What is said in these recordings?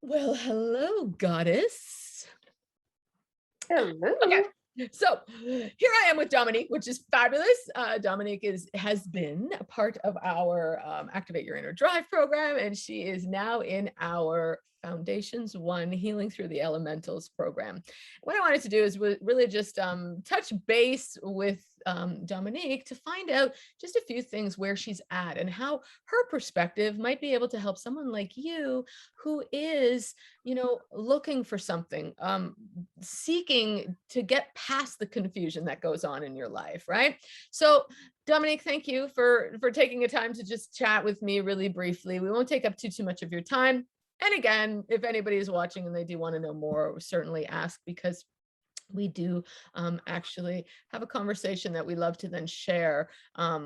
Well, hello, goddess. Okay. Hello. So here I am with Dominique, which is fabulous. Dominique has been a part of our Activate Your Inner Drive program, and she is now in our Foundations One Healing Through the Elementals program. What I wanted to do is really just touch base with Dominique to find out just a few things where she's at and how her perspective might be able to help someone like you who is, looking for something, seeking to get past the confusion that goes on in your life, right? So, Dominique, thank you for taking a time to just chat with me really briefly. We won't take up too much of your time. And again, if anybody is watching and they do want to know more, certainly ask because we do actually have a conversation that we love to then share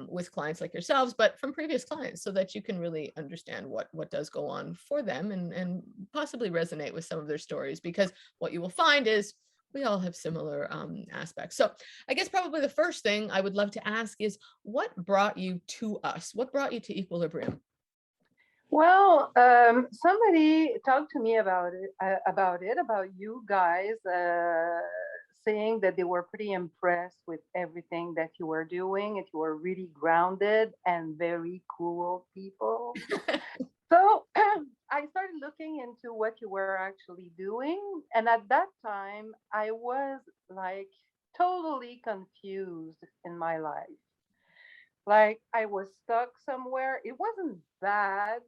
with clients like yourselves, but from previous clients, so that you can really understand what does go on for them and possibly resonate with some of their stories. Because what you will find is we all have similar aspects. So I guess probably the first thing I would love to ask is what brought you to us? What brought you to Equilibrium? Well, somebody talked to me about you guys, saying that they were pretty impressed with everything that you were doing. That you were really grounded and very cool people. So I started looking into what you were actually doing, and at that time, I was like totally confused in my life. Like I was stuck somewhere. It wasn't bad.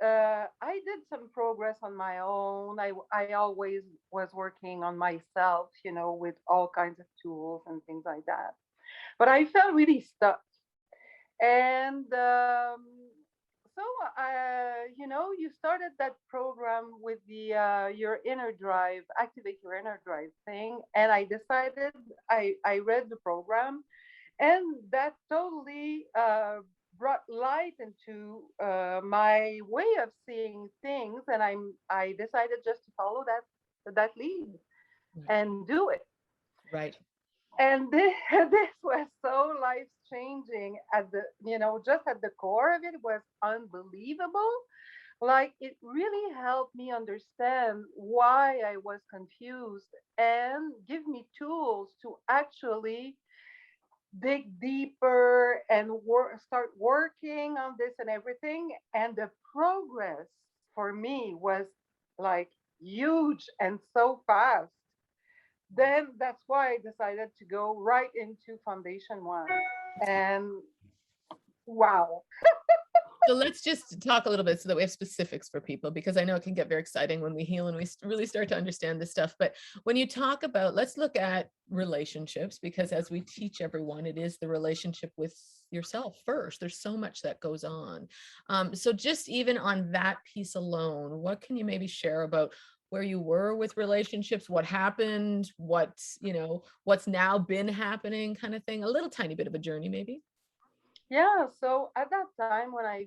I did some progress on my own. I always was working on myself, with all kinds of tools and things like that. But I felt really stuck. And so, you started that program with the your inner drive, activate your inner drive thing. And I decided, I read the program, and that totally brought light into my way of seeing things, and I decided just to follow that lead Right. and do it. Right. And this, this was so life changing. At the just at the core of it was unbelievable. Like it really helped me understand why I was confused and give me tools to actually dig deeper and start working on this and everything. And the progress for me was like huge and so fast. Then that's why I decided to go right into Foundation One. And wow. So let's just talk a little bit so that we have specifics for people, because I know it can get very exciting when we heal and we really start to understand this stuff. But when you talk about, let's look at relationships, because as we teach everyone, it is the relationship with yourself first. There's so much that goes on. So just even on that piece alone, what can you maybe share about where you were with relationships, what happened, what's now been happening, kind of thing, a little tiny bit of a journey, maybe? Yeah, so at that time when I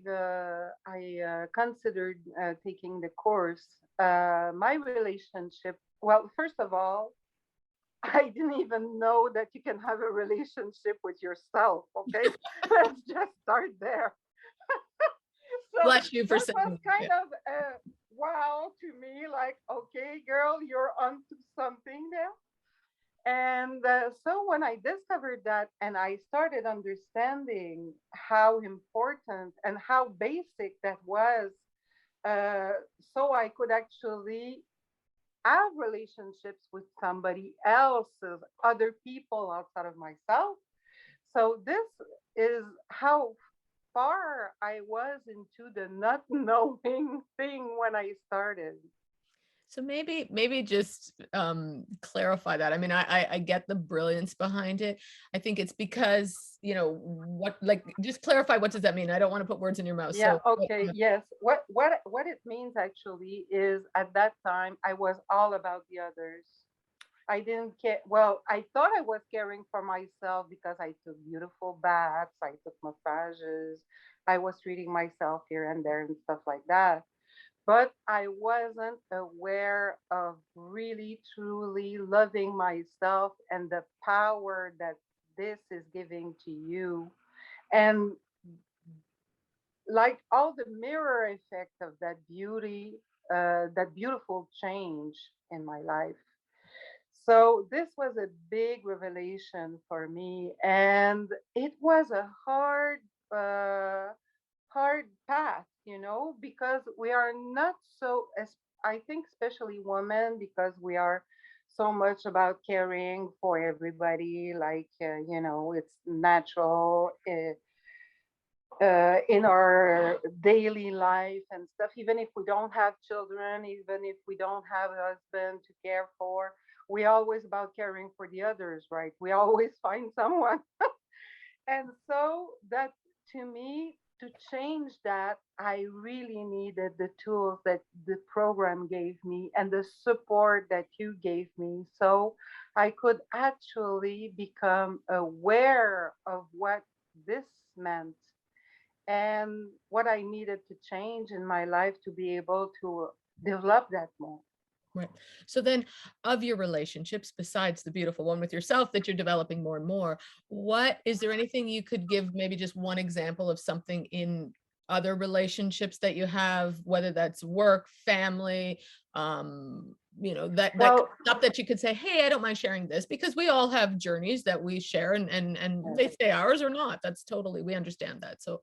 considered taking the course, my relationship. Well, first of all, I didn't even know that you can have a relationship with yourself. Okay, let's just start there. So Bless you for that was saying kind it. of wow to me. Like, okay, girl, you're onto something there. And so when I discovered that and I started understanding how important and how basic that was, uh, so I could actually have relationships with somebody else's, other people outside of myself. So this is how far I was into the not knowing thing when I started. So maybe just clarify that. I mean, I get the brilliance behind it. I think it's because, what, like, just clarify, what does that mean? I don't want to put words in your mouth. Yeah, So okay, yes. What it means actually is at that time I was all about the others. I didn't care. Well, I thought I was caring for myself because I took beautiful baths, I took massages, I was treating myself here and there and stuff like that. But I wasn't aware of really truly loving myself and the power that this is giving to you. And like all the mirror effect of that beauty, that beautiful change in my life. So this was a big revelation for me, and it was a uh, hard path, because we are not so, as I think, especially women, because we are so much about caring for everybody, like it's natural. In our daily life and stuff, even if we don't have children, even if we don't have a husband to care for, we always about caring for the others, right? We always find someone. And so that, to me, to change that, I really needed the tools that the program gave me and the support that you gave me, so I could actually become aware of what this meant and what I needed to change in my life to be able to develop that more. Right. So then, of your relationships, besides the beautiful one with yourself that you're developing more and more, what is there anything you could give, maybe just one example of something in other relationships that you have, whether that's work, family, that Well, stuff that you could say, hey, I don't mind sharing this, because we all have journeys that we share, and they stay ours or not. That's totally, we understand that. So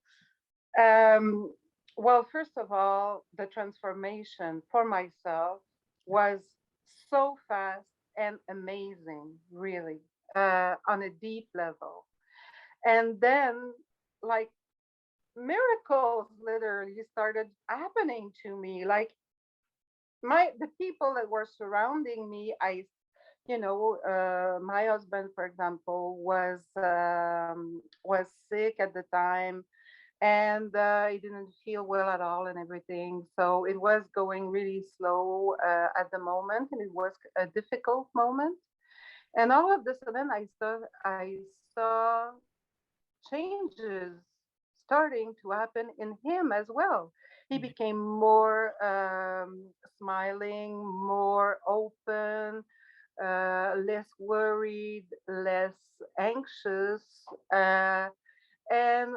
um, well, first of all, the transformation for myself was so fast and amazing, really, on a deep level. And then, like, miracles literally started happening to me. Like, the people that were surrounding me, my husband, for example, was sick at the time, and he didn't feel well at all and everything. So it was going really slow at the moment, and it was a difficult moment. And all of a sudden, I saw changes starting to happen in him as well. He became more smiling, more open, less worried, less anxious, uh, and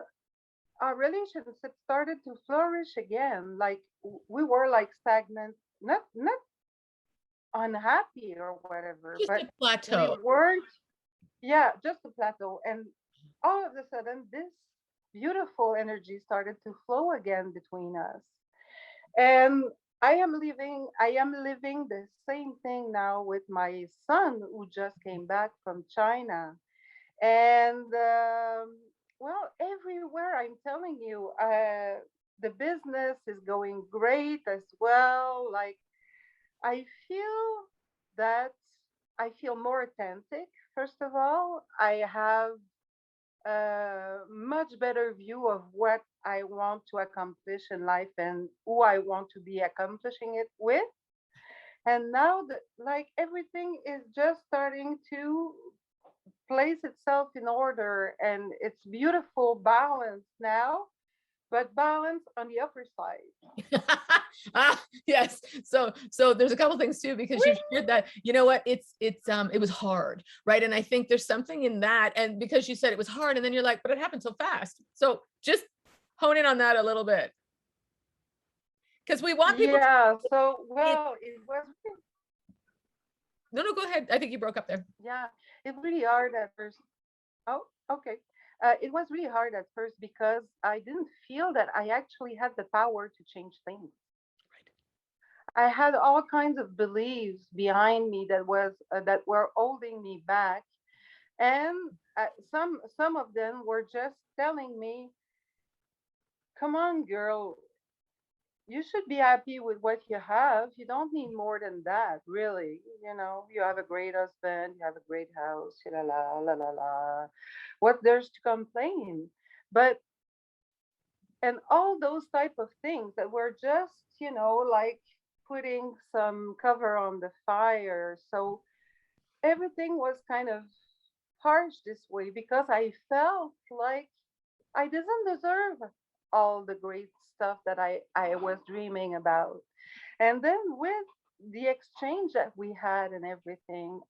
our relationship started to flourish again. Like, we were like stagnant, not unhappy or whatever, just but a we plateau. weren't. Yeah, just a plateau. And all of a sudden, this beautiful energy started to flow again between us. And I am living the same thing now with my son, who just came back from China. And well, everywhere, I'm telling you, the business is going great as well. Like, I feel that I feel more authentic. First of all, I have a much better view of what I want to accomplish in life and who I want to be accomplishing it with. And now that, like, everything is just starting to place itself in order, and it's beautiful balance now, but balance on the upper side. Yes. So there's a couple things too, because you've shared that, you know what, it was hard, right? And I think there's something in that, and because you said it was hard, and then you're like, but it happened so fast. So just hone in on that a little bit, because we want people to, Yeah, so, it, well, it was, no, go ahead. I think you broke up there. yeah, it really hard at first. Oh, okay. It was really hard at first because I didn't feel that I actually had the power to change things. I had all kinds of beliefs behind me that were holding me back, and some of them were just telling me, "Come on, girl, you should be happy with what you have. You don't need more than that, really. You have a great husband, you have a great house, la la la la la. What there's to complain?" But and all those type of things that were just, like, putting some cover on the fire. So everything was kind of harsh this way because I felt like I didn't deserve all the great stuff that I was dreaming about. And then with the exchange that we had and everything,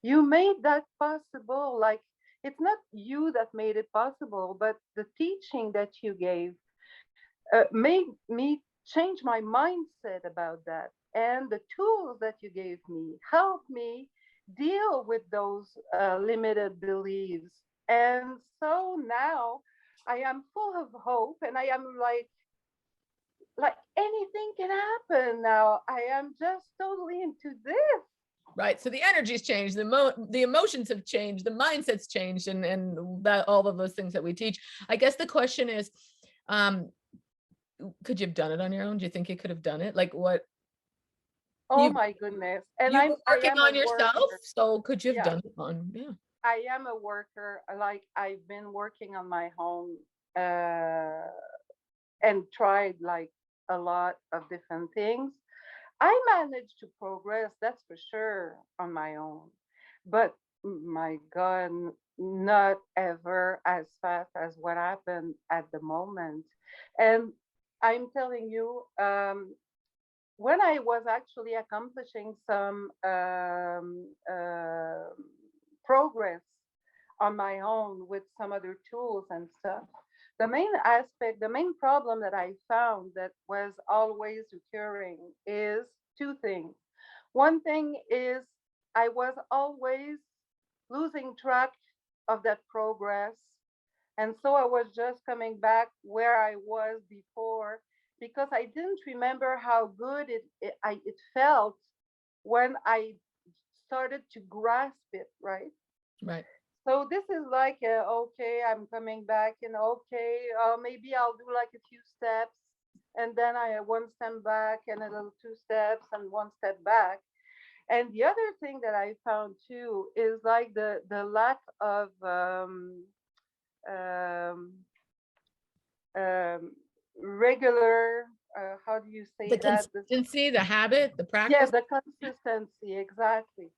you made that possible. Like, it's not you that made it possible, but the teaching that you gave made me change my mindset about that. And the tools that you gave me helped me deal with those limited beliefs. And so now I am full of hope, and I am like anything can happen now. I am just totally into this. Right. So the energy's changed, the emotions have changed, the mindset's changed, and that all of those things that we teach. I guess the question is, could you have done it on your own? Do you think you could have done it? Like what Oh you my goodness. And you were I working am a on yourself, worker. so could you have Yeah, done it on? Yeah. I am a worker. Like I've been working on my home uh, and tried like a lot of different things. I managed to progress, that's for sure, on my own. But my God, not ever as fast as what happened at the moment. And I'm telling you, when I was actually accomplishing some progress on my own with some other tools and stuff, the main problem that I found that was always recurring is two things. One thing is I was always losing track of that progress. And so I was just coming back where I was before because I didn't remember how good it felt when I started to grasp it, right? Right. So this is like, okay, I'm coming back, and okay, maybe I'll do like a few steps, and then I one step back, and a little two steps, and one step back. And the other thing that I found too is like the lack of um, um, regular. How do you The say that? consistency, the habit, the Yeah, practice. the consistency, exactly.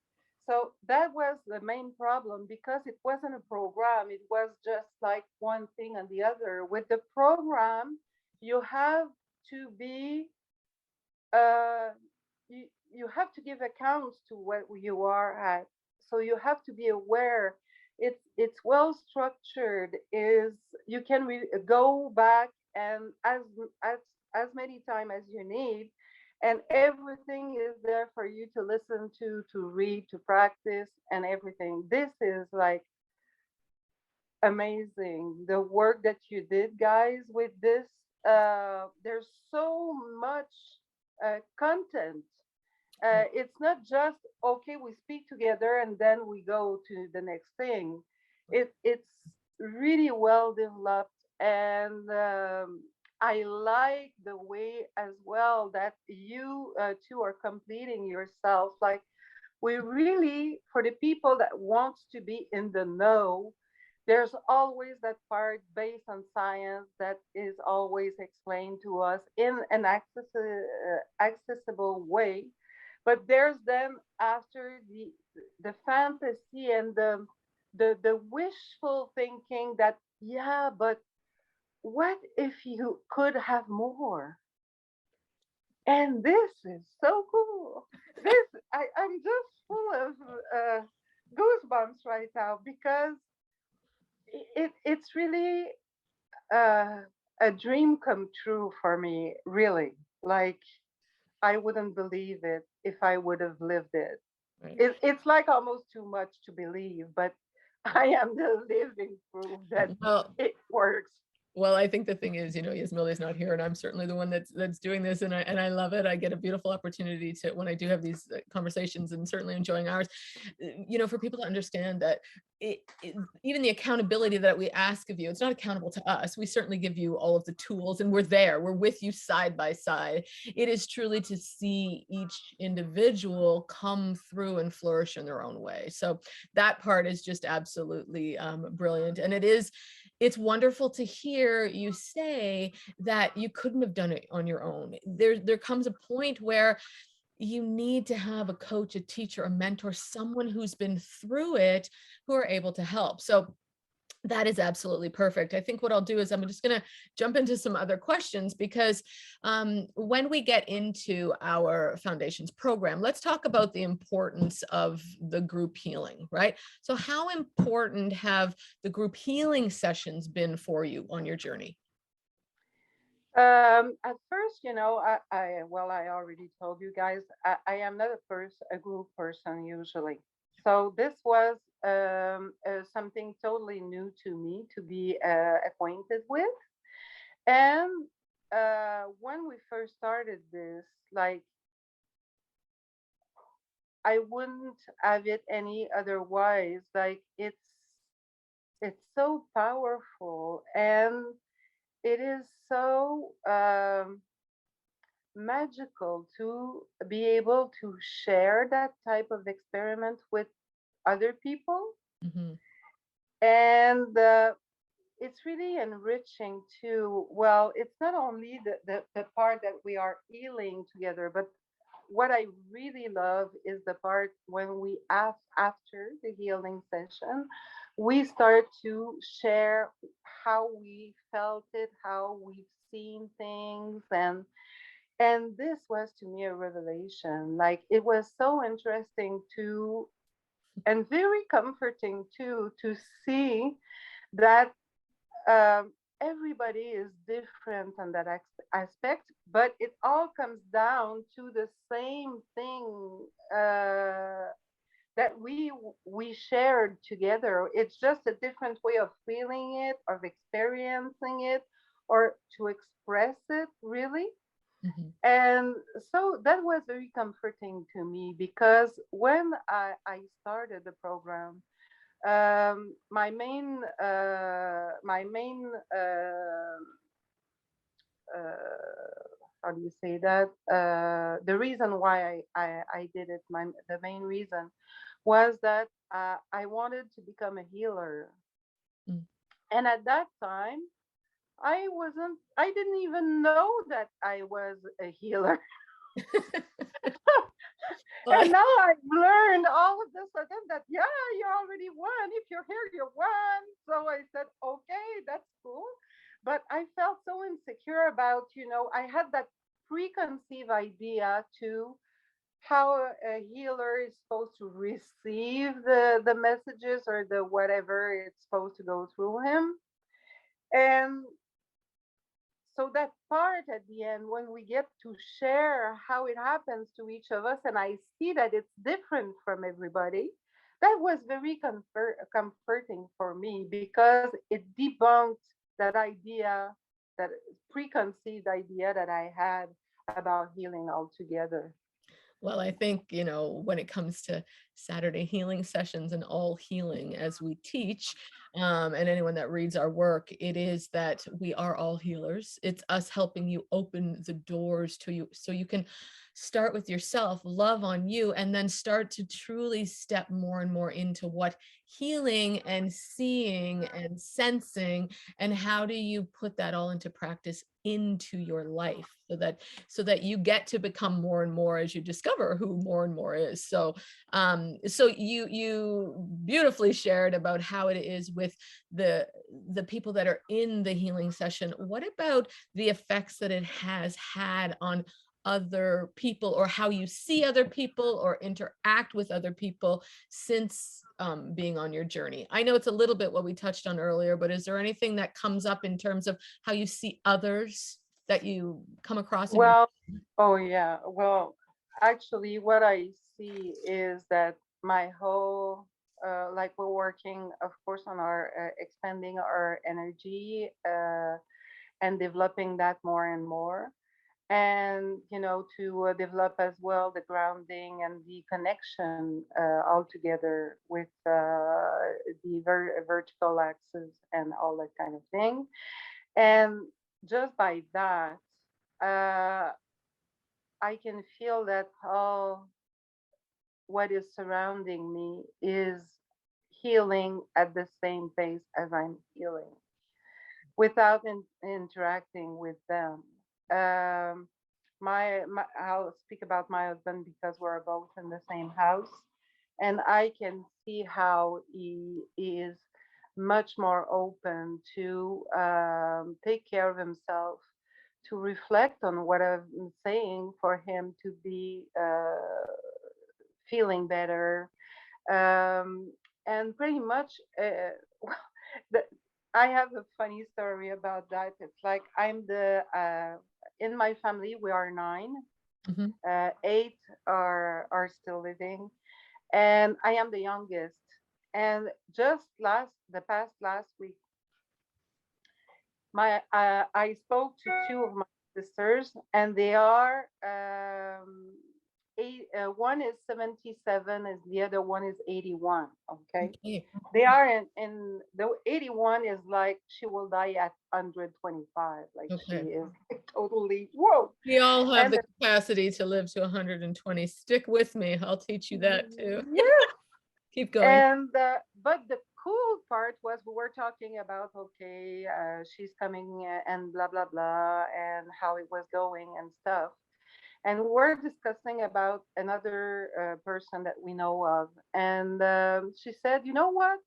So that was the main problem because it wasn't a program, it was just like one thing and the other. With the program, you have to be, uh, you have to give accounts to what you are at. So you have to be aware. It's well structured. Is you can go back and as as many time as you need, and everything is there for you to listen to read, to practice, and everything. This is like amazing. The work that you did, guys, with this. There's so much content. It's not just okay. We speak together and then we go to the next thing. It's really well developed, and I like the way as well that you two are completing yourself. Like we really, for the people that wants to be in the know, there's always that part based on science that is always explained to us in an accessible way. But there's then after the fantasy and the wishful thinking that, yeah, but what if you could have more? And this is so cool. I'm just full of uh, goosebumps right now because it's really uh, a dream come true for me, really. Like, I wouldn't believe it if I would have lived it. Right. It's like almost too much to believe, but I am the living proof that Well, it works. Well, I think the thing is, Yasmila is not here, and I'm certainly the one that's doing this, and I love it. I get a beautiful opportunity to when I do have these conversations, and certainly enjoying ours. For people to understand that even the accountability that we ask of you, it's not accountable to us. We certainly give you all of the tools, and we're there. We're with you side by side. It is truly to see each individual come through and flourish in their own way. So that part is just absolutely brilliant, and it's wonderful to hear you say that you couldn't have done it on your own. There comes a point where you need to have a coach, a teacher, a mentor, someone who's been through it, who are able to help. So that is absolutely perfect. I think what I'll do is I'm just going to jump into some other questions because when we get into our foundations program, let's talk about the importance of the group healing, right? So how important have the group healing sessions been for you on your journey? At first, I already told you guys, I am not a group person usually. So this was something totally new to me to be acquainted with. And when we first started this, like, I wouldn't have it any otherwise. Like, it's so powerful, and it is so magical to be able to share that type of experiment with other people. Hmm. And it's really enriching too. Well, it's not only the part that we are healing together, but what I really love is the part when we after the healing session, we start to share how we felt it, how we've seen things, and this was to me a revelation. Like, it was so interesting to, and very comforting too, to see that everybody is different on that aspect, but it all comes down to the same thing that we shared together. It's just a different way of feeling it, of experiencing it, or to express it, really. Hmm. And so that was very comforting to me, because when I started the program, my main how do you say that, the reason why I did it, the main reason was that I wanted to become a healer. And at that time, I didn't even know that I was a healer. Well, And now I've learned all of this sudden that, yeah, you already won. If you're here, you won. So I said, okay, that's cool. But I felt so insecure about, I had that preconceived idea to how a healer is supposed to receive the messages or the whatever it's supposed to go through him. And so that part at the end, when we get to share how it happens to each of us, and I see that it's different from everybody, that was very comforting for me, because it debunked that idea, that preconceived idea that I had about healing altogether. well, I think, when it comes to Saturday healing sessions and all healing as we teach, and anyone that reads our work, it is that we are all healers. It's us helping you open the doors to you so you can start with yourself, love on you, and then start to truly step more and more into what healing and seeing and sensing, and how do you put that all into practice into your life so that you get to become more and more as you discover who more and more is. So you beautifully shared about how it is with the people that are in the healing session. What about the effects that it has had on other people, or how you see other people or interact with other people since being on your journey? I know it's a little bit what we touched on earlier, but is there anything that comes up in terms of how you see others that you come across in your? Well, oh yeah. Well, actually, what I see is that my whole, like, we're working, of course, on our expanding our energy and developing that more and more, and to develop as well the grounding and the connection all together with the vertical axis and all that kind of thing. And just by that, uh, I can feel that all what is surrounding me is healing at the same pace as I'm healing, without interacting with them. Um, I'll speak about my husband because we're both in the same house, and I can see how he is much more open to take care of himself, to reflect on what I'm saying, for him to be feeling better, and pretty much I have a funny story about that. It's like I'm the in my family we are nine. Mhm. Eight are still living, and I am the youngest. And just last week, my I spoke to two of my sisters, and they are one is 77, and the other one is 81. Okay, Okay. they are in the 81 is like she will die at 125. Like she Okay. is totally whoa. We all have And the capacity to live to 120. Stick with me. I'll teach you that too. yeah, Keep going. and but the cool part was we were talking about okay, she's coming and blah blah blah, and how it was going and stuff. And we're discussing about another person that we know of, and she said, you know what?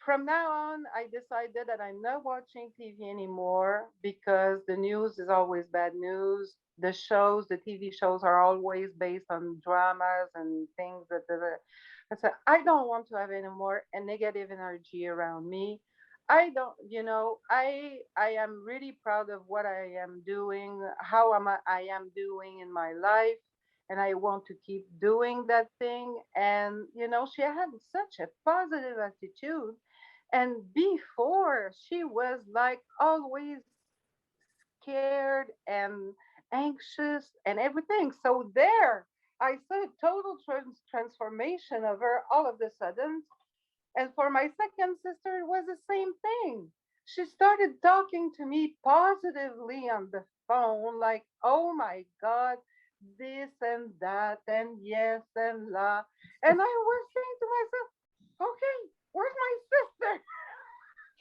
From now on, I decided that I'm not watching TV anymore because the news is always bad news. The TV shows are always based on dramas and things that. I said, I don't want to have any more a negative energy around me. I don't, I am really proud of what I am doing, I am doing in my life, and I want to keep doing that thing. And she had such a positive attitude, and before, she was like always scared and anxious and everything. So there, I saw a total transformation of her all of a sudden. And for my second sister, it was the same thing. She started talking to me positively on the phone, like, oh my God, this and that, and yes and la. And I was saying to myself, okay, where's my sister?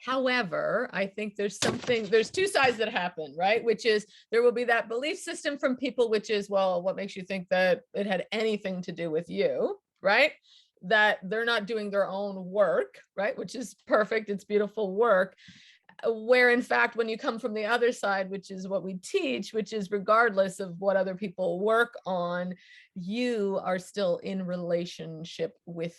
However, I think there's two sides that happen, right? Which is there will be that belief system from people, which is, well, what makes you think that it had anything to do with you, right? That they're not doing their own work, right? Which is perfect. It's beautiful work. Where in fact, when you come from the other side, which is what we teach, which is regardless of what other people work on, you are still in relationship with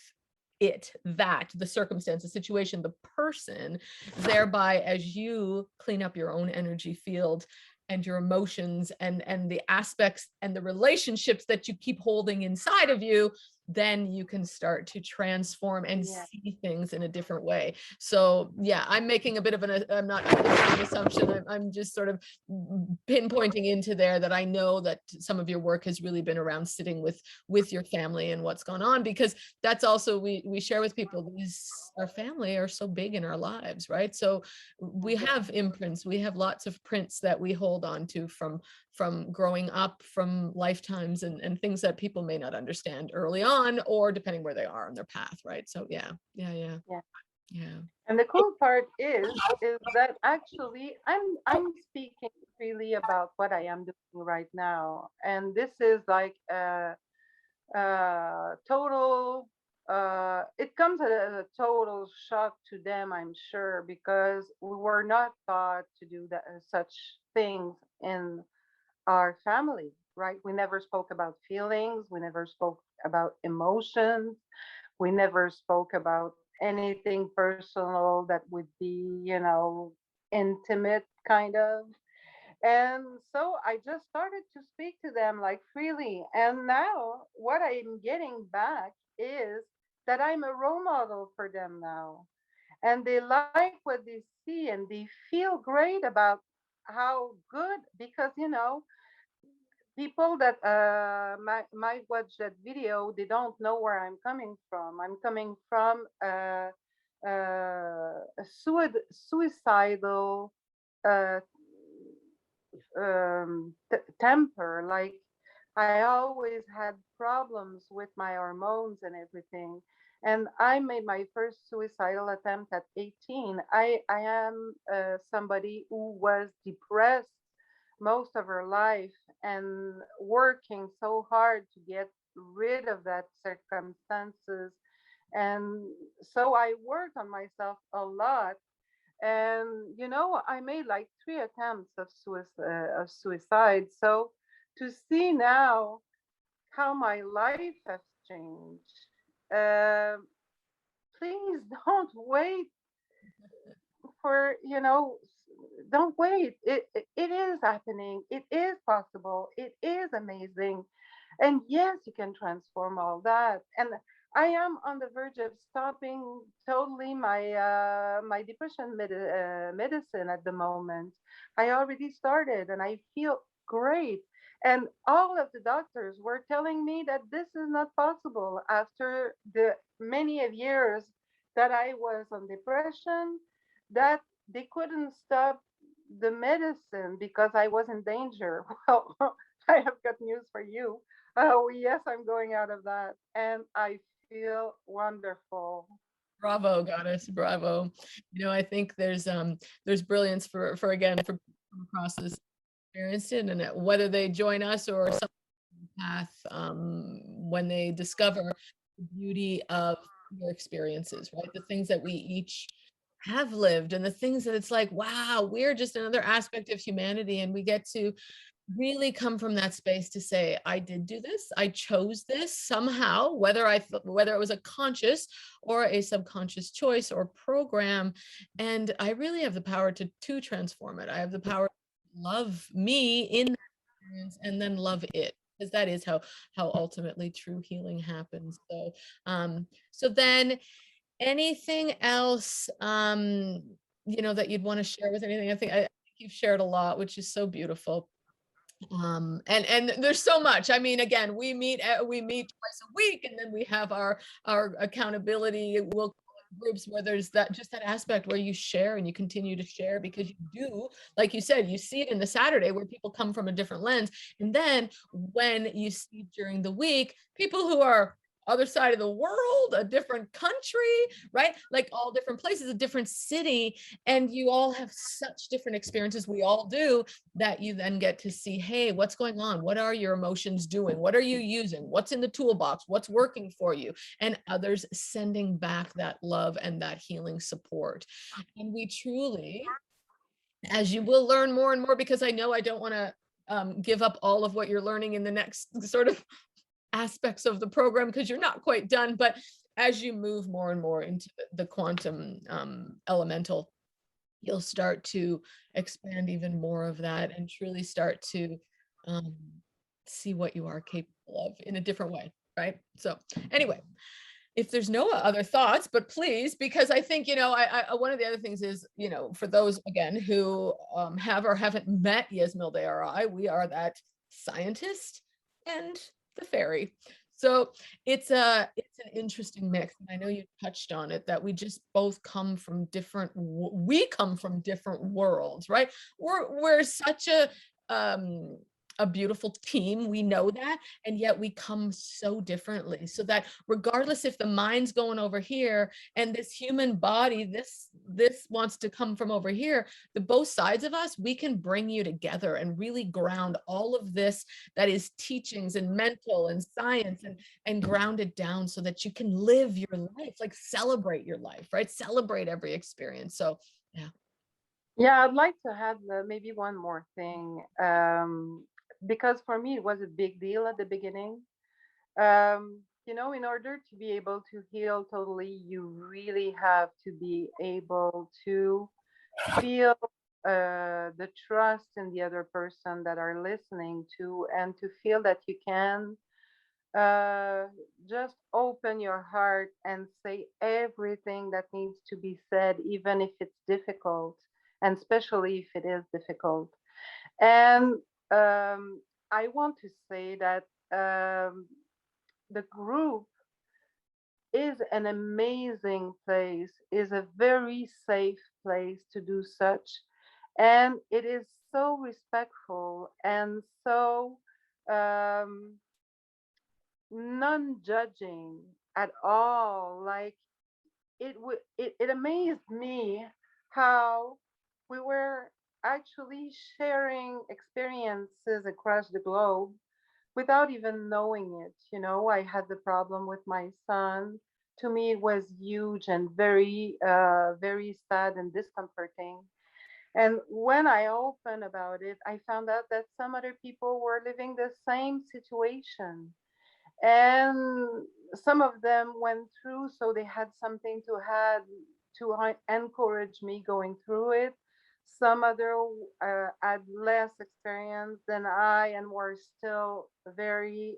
the circumstance, the situation, the person, thereby as you clean up your own energy field and your emotions and the aspects and the relationships that you keep holding inside of you, then you can start to transform and Yeah, see things in a different way. So yeah, I'm making a bit of I'm not an assumption, I'm just sort of pinpointing into there that I know that some of your work has really been around sitting with your family and what's going on, because that's also we share with people, these our family are so big in our lives, right? So we have imprints, we have lots of prints that we hold on to from growing up, from lifetimes and things that people may not understand early on, or depending where they are on their path, right? So yeah, yeah, yeah, yeah. yeah. And the cool part is that actually I'm speaking freely about what I am doing right now, and this is like total. It comes as a total shock to them, I'm sure, because we were not taught to do that such things in our family, right? We never spoke about feelings. We never spoke about emotions. We never spoke about anything personal that would be, intimate kind of. And so I just started to speak to them like freely. And now what I'm getting back is that I'm a role model for them now. And they like what they see and they feel great about how good, because, people that might watch that video, they don't know where I'm coming from. I'm coming from a suicidal uh, temper. Like I always had problems with my hormones and everything. And I made my first suicidal attempt at 18. I am somebody who was depressed most of her life and working so hard to get rid of that circumstances. And so I worked on myself a lot. And I made like three attempts of suicide. So to see now how my life has changed, uh, please don't wait for, don't wait. It is happening. It is possible. It is amazing. And yes, you can transform all that. And I am on the verge of stopping totally my depression medicine at the moment. I already started and I feel great. And all of the doctors were telling me that this is not possible after the many of years that I was on depression, that they couldn't stop the medicine because I was in danger. Well, I have got news for you. Oh, yes, I'm going out of that. And I feel wonderful. Bravo, goddess, bravo. I think there's brilliance for again for people come across this experienced it, and whether they join us or some path, when they discover the beauty of your experiences, right? The things that we each have lived, and the things that it's like, wow, we're just another aspect of humanity, and we get to really come from that space to say, I did do this, I chose this somehow, whether it was a conscious or a subconscious choice or program, and I really have the power to transform it. I have the power to love me in that experience and then love it, because that is how ultimately true healing happens. So then anything else, that you'd want to share with anything? I think you've shared a lot, which is so beautiful. And there's so much. I mean, again, we meet twice a week, and then we have our accountability, we'll call it groups, where there's that aspect where you share and you continue to share, because you do, like you said, you see it in the Saturday where people come from a different lens, and then when you see during the week people who are other side of the world, a different country, right? Like all different places, a different city, and you all have such different experiences, we all do, that you then get to see, hey, what's going on? What are your emotions doing? What are you using? What's in the toolbox? What's working for you? And others sending back that love and that healing support. And we truly, as you will learn more and more, because I know I don't want to give up all of what you're learning in the next sort of aspects of the program, because you're not quite done, but as you move more and more into the quantum elemental, you'll start to expand even more of that and truly start to um, see what you are capable of in a different way, right? So anyway, if there's no other thoughts, but please, because I think, one of the other things is, for those, again, who have or haven't met Yasmilde Ari, we are that scientist and the fairy. So it's an interesting mix. And I know you touched on it, that we just both come from different worlds, right? We're such a beautiful team, we know that, and yet we come so differently, so that regardless if the mind's going over here and this human body, this wants to come from over here, the both sides of us, we can bring you together and really ground all of this that is teachings and mental and science, and ground it down so that you can live your life, like celebrate your life, right? Celebrate every experience. So yeah. Yeah, I'd like to add maybe one more thing. Because for me, it was a big deal at the beginning. In order to be able to heal totally, you really have to be able to feel the trust in the other person that are listening to, and to feel that you can uh, just open your heart and say everything that needs to be said, even if it's difficult, and especially if it is difficult. And I want to say that the group is an amazing place, is a very safe place to do such. And it is so respectful and so um, non-judging at all. Like it amazed me how we were actually sharing experiences across the globe without even knowing it. I had the problem with my son. To me, it was huge and very, very sad and discomforting. And when I opened about it, I found out that some other people were living the same situation, and some of them went through, so they had something to encourage me going through it. Some other had less experience than I and were still very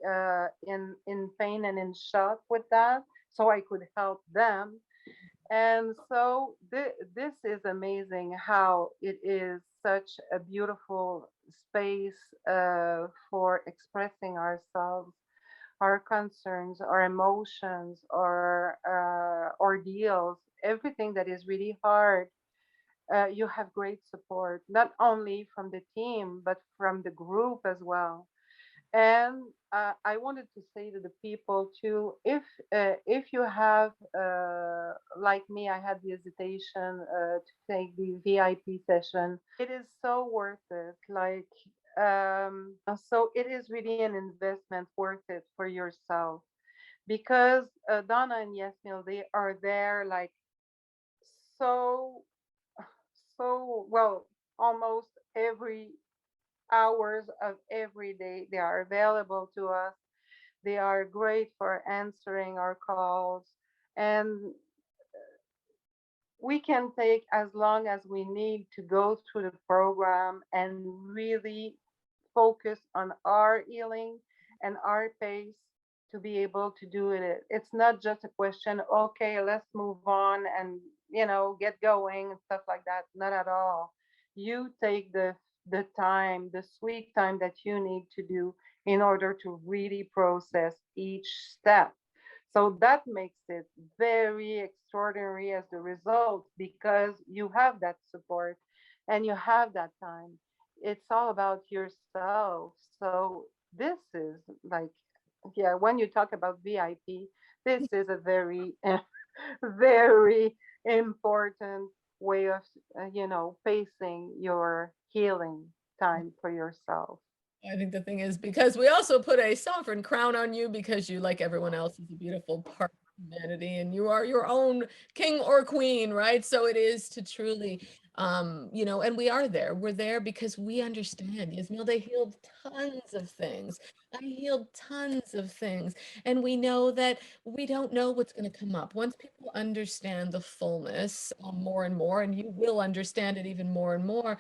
in pain and in shock with that, so I could help them. And so this is amazing how it is such a beautiful space for expressing ourselves, our concerns, our emotions, our ordeals, everything that is really hard. You have great support, not only from the team, but from the group as well. And I wanted to say to the people too, if you have like me, I had the hesitation to take the VIP session. It is so worth it. Like so, it is really an investment worth it for yourself because Donna and Yasmil, they are there like so so well almost every hours of every day. They are available to us. They are great for answering our calls. And we can take as long as we need to go through the program and really focus on our healing and our pace to be able to do it. It's not just a question, okay, let's move on and get going and stuff like that. Not at all. You take the time, the sweet time that you need to do in order to really process each step. So that makes it very extraordinary as the result because you have that support and you have that time. It's all about yourself. So this is like, yeah, when you talk about VIP, this is a very, very important way of, pacing your healing time for yourself. I think the thing is because we also put a sovereign crown on you because you, like everyone else, is a beautiful part of humanity and you are your own king or queen, right? So it is to truly, and we are there. We're there because we understand. Yasmilda healed tons of things. I healed tons of things. And we know that we don't know what's going to come up. Once people understand the fullness more and more, and you will understand it even more and more,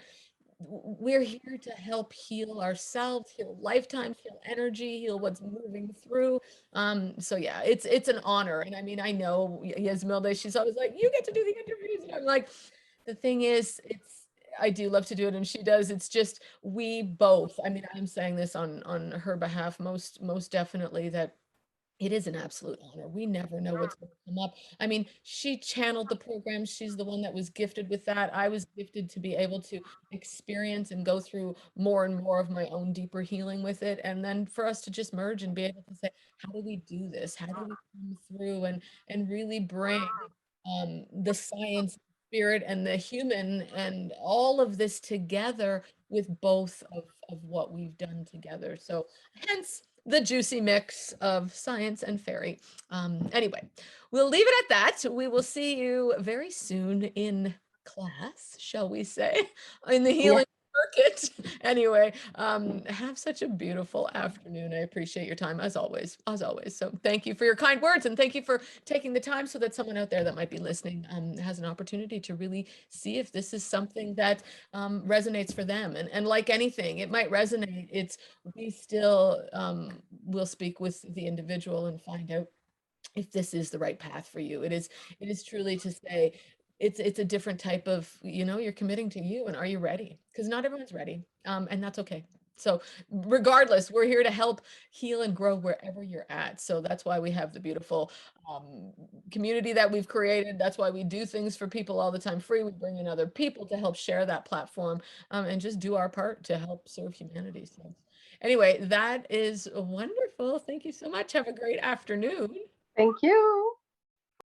we're here to help heal ourselves, heal lifetimes, heal energy, heal what's moving through. So yeah, it's an honor. And I mean, I know Yasmilda, she's always like, you get to do the interviews. And I'm like, the thing is, I do love to do it and she does. It's just we both, I mean, I'm saying this on her behalf, most definitely, that it is an absolute honor. We never know what's going to come up. I mean, she channeled the program. She's the one that was gifted with that. I was gifted to be able to experience and go through more and more of my own deeper healing with it. And then for us to just merge and be able to say, how do we do this? How do we come through and really bring the science spirit and the human and all of this together with both of what we've done together. So hence the juicy mix of science and fairy. Anyway, we'll leave it at that. We will see you very soon in class, shall we say, in the Yeah. healing circuit. Anyway, have such a beautiful afternoon. I appreciate your time as always, as always. So thank you for your kind words and thank you for taking the time so that someone out there that might be listening has an opportunity to really see if this is something that resonates for them. And like anything, it might resonate. We still will speak with the individual and find out if this is the right path for you. It is truly to say it's a different type of, you're committing to you and are you ready? Because not everyone's ready. And that's okay. So regardless, we're here to help heal and grow wherever you're at. So that's why we have the beautiful community that we've created. That's why we do things for people all the time free. We bring in other people to help share that platform and just do our part to help serve humanity. So anyway, that is wonderful. Thank you so much. Have a great afternoon. Thank you.